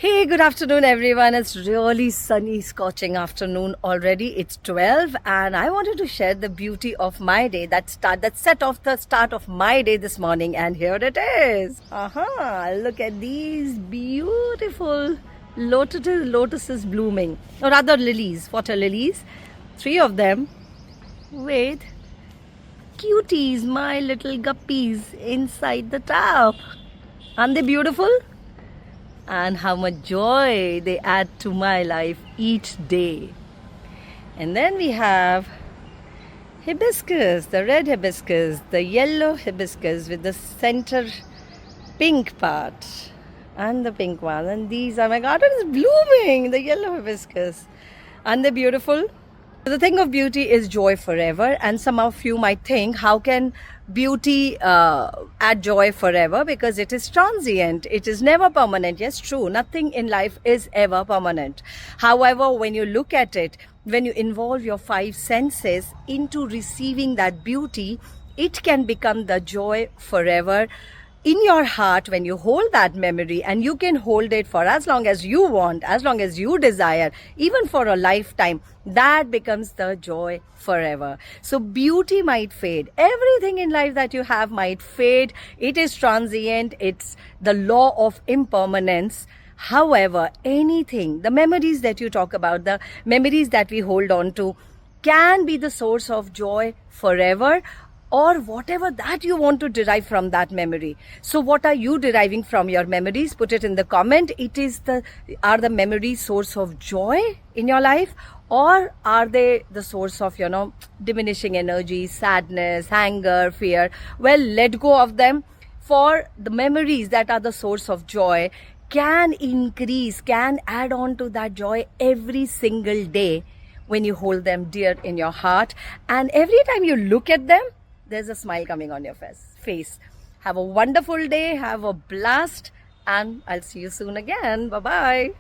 Hey, good afternoon, everyone. It's really sunny, scorching afternoon already. It's 12, and I wanted to share the beauty of my day that set off the start of my day this morning. And here it is. Look at these beautiful lotuses blooming, or rather lilies, water lilies. 3 of them with cuties, my little guppies inside the tub. Aren't they beautiful? And how much joy they add to my life each day. And then we have hibiscus, the red hibiscus, the yellow hibiscus with the center pink part and the pink one. And these are, my garden is blooming, the yellow hibiscus. Aren't they beautiful? The thing of beauty is joy forever, and some of you might think, how can beauty add joy forever? Because it is transient, it is never permanent. Yes, true, nothing in life is ever permanent. However, when you look at it, when you involve your 5 senses into receiving that beauty, it can become the joy forever in your heart when you hold that memory, and you can hold it for as long as you want, as long as you desire, even for a lifetime. That becomes the joy forever. So beauty might fade, everything in life that you have might fade, it is transient, it's the law of impermanence. However, anything, the memories that you talk about, the memories that we hold on to, can be the source of joy forever, or whatever that you want to derive from that memory. So what are you deriving from your memories? Put it in the comment. Are the memories source of joy in your life, or are they the source of diminishing energy, sadness, anger, fear? Well, let go of them. For the memories that are the source of joy can increase, can add on to that joy every single day when you hold them dear in your heart, and every time you look at them, there's a smile coming on your face. Have a wonderful day, have a blast, and I'll see you soon again. Bye-bye.